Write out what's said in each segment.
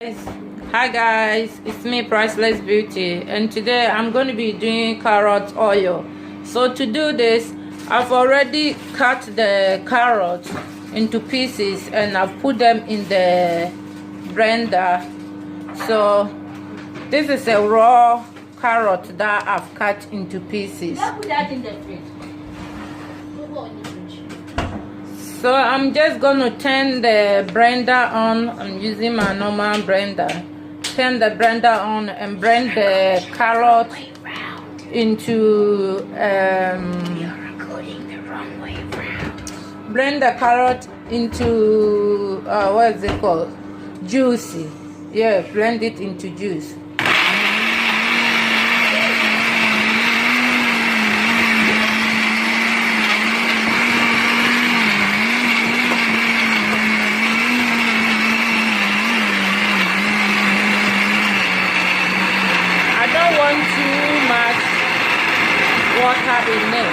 Hi guys, it's me Priceless Beauty, and today I'm going to be doing carrot oil. So to do this, I've already cut the carrots into pieces and I've put them in the blender. So this is a raw carrot that I've cut into pieces. Put that in the fridge. So I'm just going to turn the blender on. I'm using my normal blender. Turn the blender on and blend the carrot into blend the carrot into what is it called? Juicy. Yeah, blend it into juice. Too much water in it.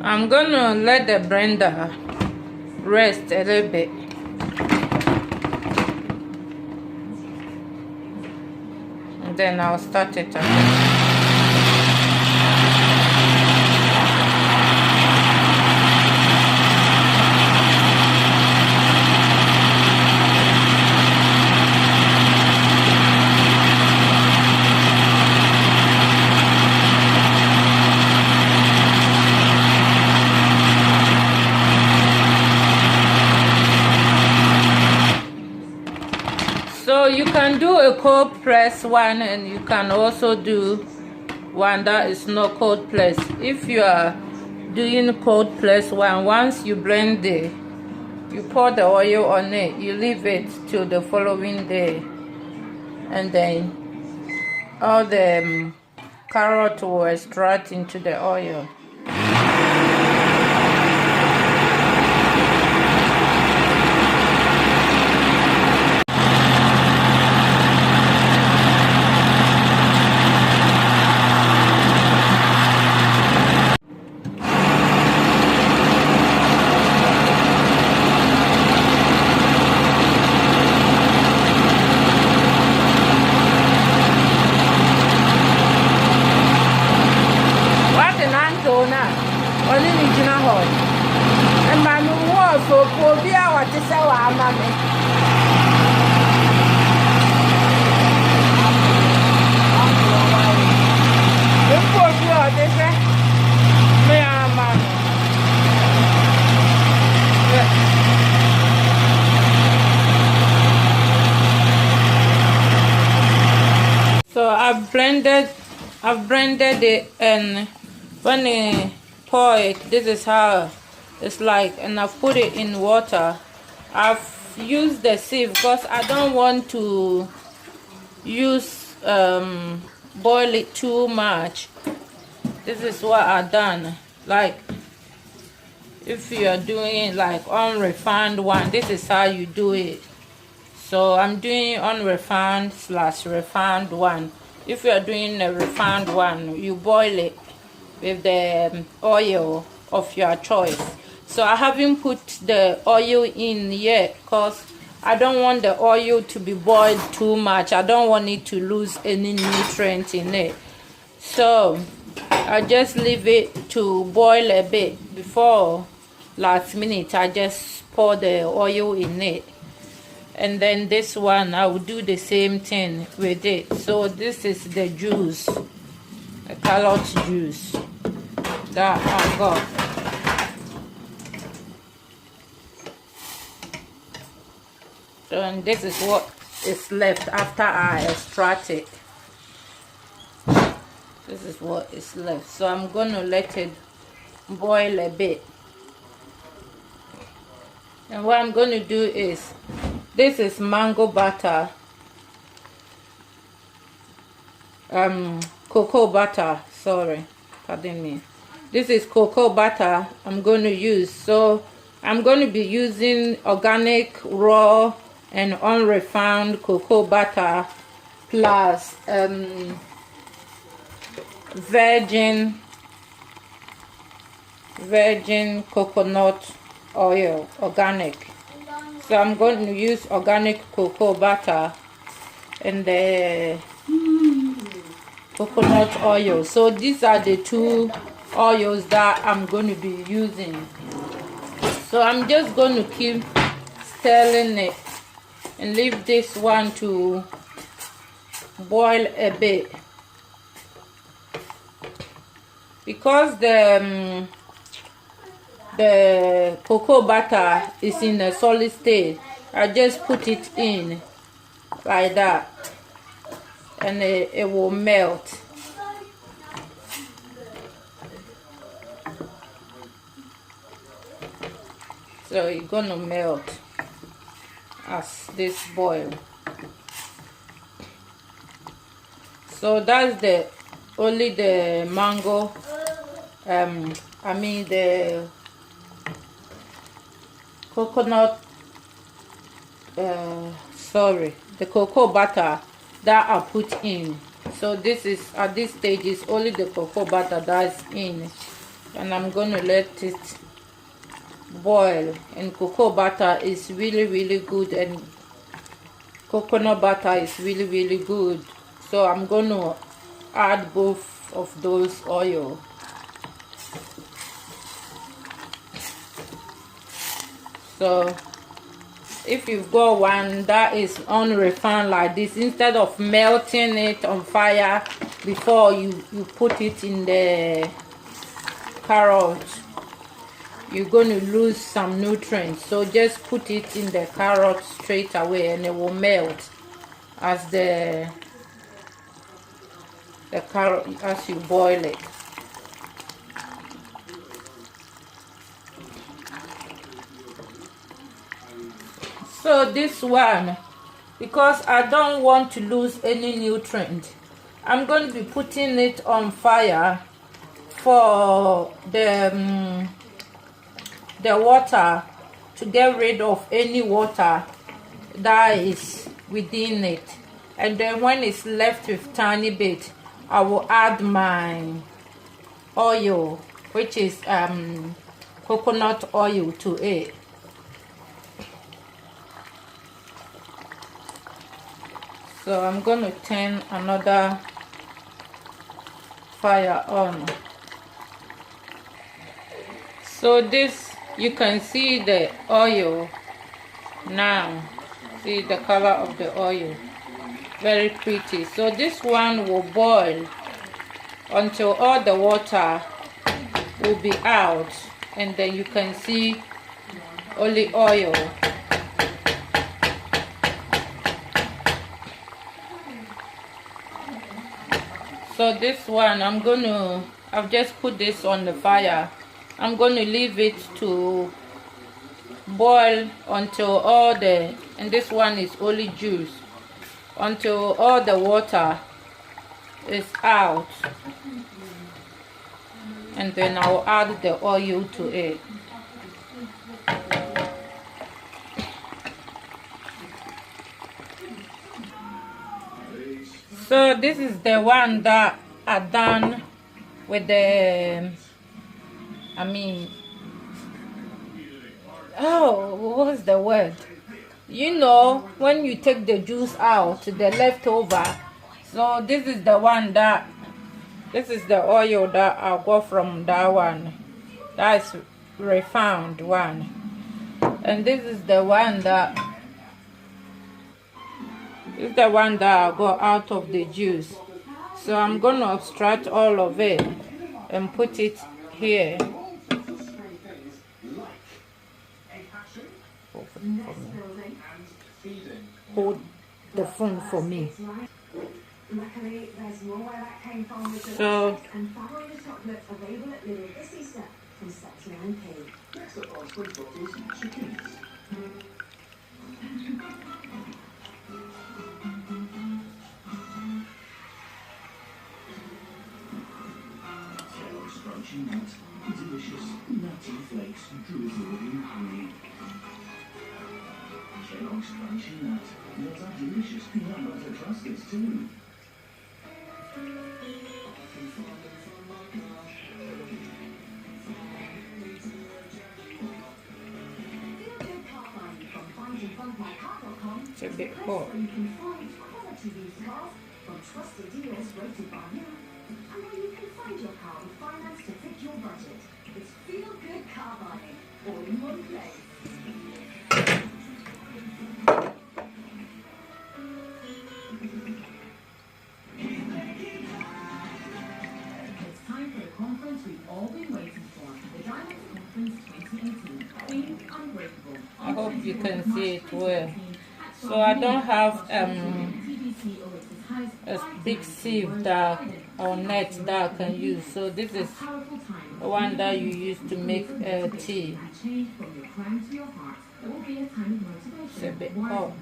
I'm gonna let the blender rest a little bit. And then I'll start it again. So you can do a cold press one, and you can also do one that is not cold press. If you are doing cold press one, once you blend it, you pour the oil on it, you leave it till the following day, and then all the carrot will extract into the oil. And my new wall for be our to sell our mammy. So I've blended it, and when I pour it, this is how it's like, and I've put it in water. I've used the sieve because I don't want to use boil it too much. This is what I've done. Like if you are doing like unrefined one, this is how you do it. So I'm doing unrefined / refined one. If you are doing a refined one, you boil it with the oil of your choice. So I haven't put the oil in yet because I don't want the oil to be boiled too much. I don't want it to lose any nutrient in it. So I just leave it to boil a bit. Before last minute, I just pour the oil in it. And then this one, I will do the same thing with it. So this is the juice, the carrot juice that I got. So, and this is what is left after I extract it. This is what is left. So I'm gonna let it boil a bit. And what I'm going to do is, this is mango butter, cocoa butter, sorry, pardon me. This is cocoa butter I'm going to use. So I'm going to be using organic, raw and unrefined cocoa butter plus virgin coconut oil, organic. So I'm going to use organic cocoa butter and the coconut oil. So these are the two oils that I'm going to be using. So I'm just going to keep stirring it and leave this one to boil a bit, because the cocoa butter is in a solid state. I just put it in like that and it will melt. So it's gonna melt as this boil. So that's the only the mango, I mean the coconut, the cocoa butter that I put in. So this is, at this stage, is only the cocoa butter that's in, and I'm going to let it boil. And cocoa butter is really good, and coconut butter is really good. So I'm going to add both of those oil. So if you've got one that is unrefined like this, instead of melting it on fire before you put it in the carrot, you're going to lose some nutrients. So just put it in the carrot straight away and it will melt as the carrot, as you boil it. So this one, because I don't want to lose any nutrient, I'm going to be putting it on fire for the water, to get rid of any water that is within it. And then when it's left with tiny bit, I will add my oil, which is coconut oil, to it. So I'm going to turn another fire on. So this, you can see the oil now. See the color of the oil, very pretty. So this one will boil until all the water will be out, and then you can see only oil. So this one, I've just put this on the fire. I'm going to leave it to boil until all the, and this one is only juice, until all the water is out. And then I'll add the oil to it. So this is the one that I done with the, what's the word? You know, when you take the juice out, the leftover. So this is the one that, this is the oil that I got from that one. That's refined one. And this is the one that, this is the one that I got out of the juice. So I'm going to extract all of it and put it here. Hold the phone for me. So from Sector MP. Next up on Spring Bottles, chickens. Kellogg's Crunchy Nut, delicious nutty flakes drizzled in honey. Kellogg's Crunchy Nut, those are delicious peanut butter truskets too. It's a bit hot. You can find quality used cars from trusted dealers rated by you, and where you can find your car with finance to fit your budget. It's Feel Good Car Buying, all in one place. It's time for the conference we've all been waiting for, the Diamonds Conference 2018, themed Unbreakable. I hope you can see it well. So I don't have a big sieve that or net that I can use. So this is the one that you use to make tea. It's a bit hot.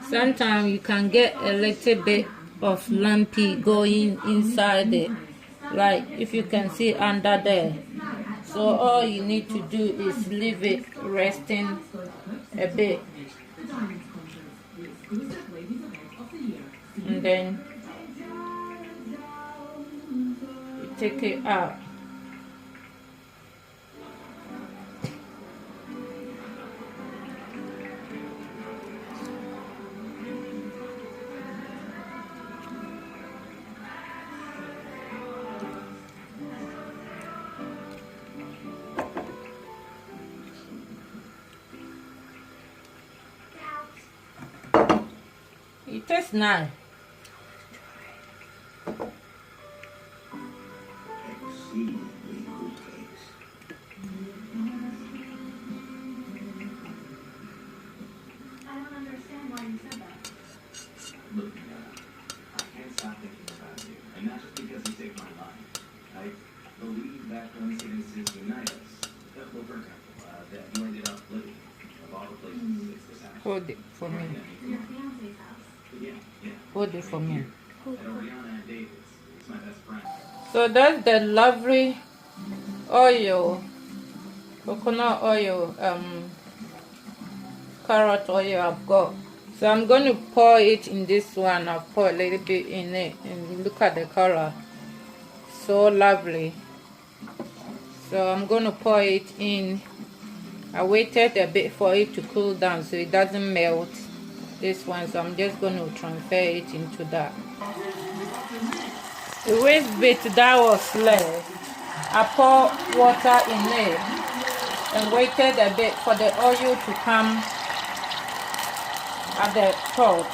Sometimes you can get a little bit of lumpy going inside it, like if you can see under there. So all you need to do is leave it resting a bit, and then you take it out. It tastes nice. Exceedingly good cakes. I don't understand why you said that. Look, I can't stop thinking about you, and not just because you saved my life. I believe that coincidences unite us. Well, for example, that you ended up living of all the places it's this house. Hold it for me. Your fiance's house. Yeah. Hold it for me. And Rihanna and David, it's my best friend. So that's the lovely oil, coconut oil, carrot oil I've got. So I'm going to pour it in this one. I'll pour a little bit in it, and look at the color, so lovely. So I'm going to pour it in. I waited a bit for it to cool down so it doesn't melt, this one, so I'm just going to transfer it into that. The waste bit that was left, I pour water in it and waited a bit for the oil to come at the top,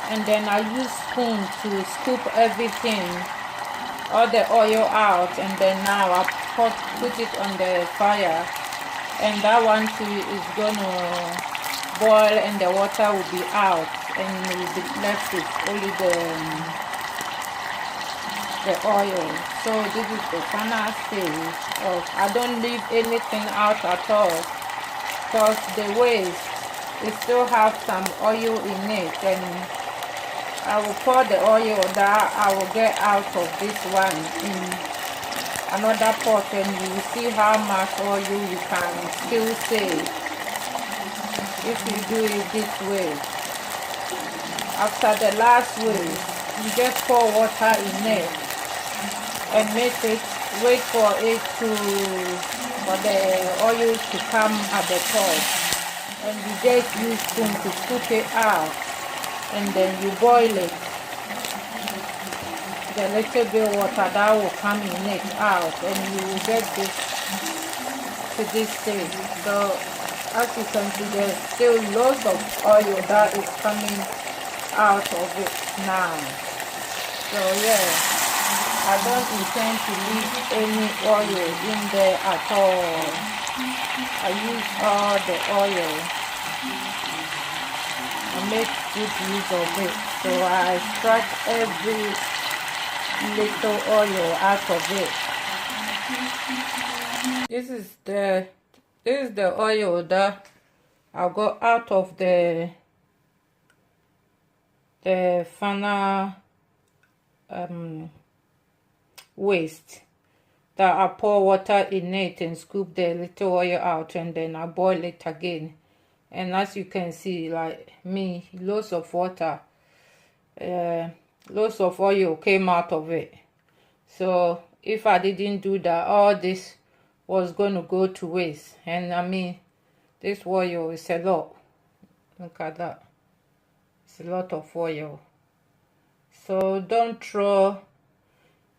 and then I use spoon to scoop everything, all the oil out, and then now I put it on the fire, and that one too is gonna boil, and the water will be out, and we'll be left with only the oil. So this is the final stage of, I don't leave anything out at all, because the waste, it still have some oil in it, and I will pour the oil that I will get out of this one in another pot, and you will see how much oil you can still save if you do it this way. After the last waste, you just pour water in it and make it, wait for the oil to come at the top, and you just use spoon to scoop it out, and then you boil it, the little bit water that will come in it out, and you will get this to this stage. So as you can see, there's still lots of oil that is coming out of it now. So yeah, I don't intend to leave any oil in there at all. I use all the oil. I make good use of it. So I extract every little oil out of it. This is the oil that I got out of the final waste, that I pour water in it and scoop the little oil out, and then I boil it again. And as you can see, like me, loads of water, loads of oil came out of it. So if I didn't do that, all this was going to go to waste. And I mean, this oil is a lot. Look at that. It's a lot of oil. So don't throw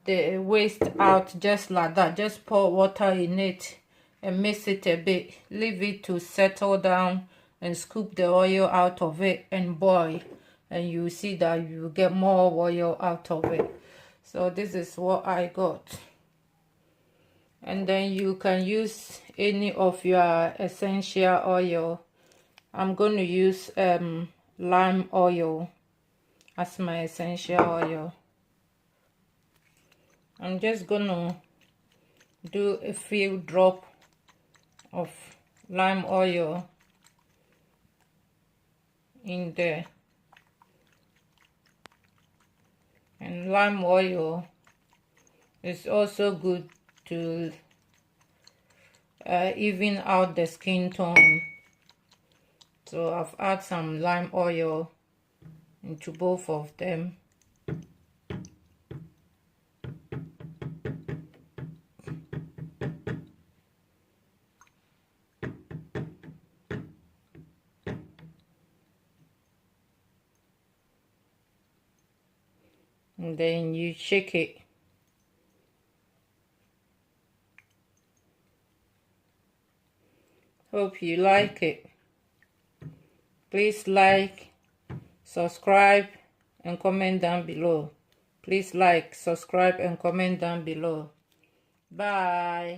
the waste out just like that. Just pour water in it and mix it a bit. Leave it to settle down and scoop the oil out of it and boil. And you see that you get more oil out of it. So this is what I got. And then you can use any of your essential oil. I'm going to use lime oil as my essential oil. I'm just gonna do a few drops of lime oil in there. And lime oil is also good to even out the skin tone. So I've added some lime oil into both of them. And then you shake it. Hope you like it. Please like, subscribe, and comment down below. Please like, subscribe, and comment down below. Bye.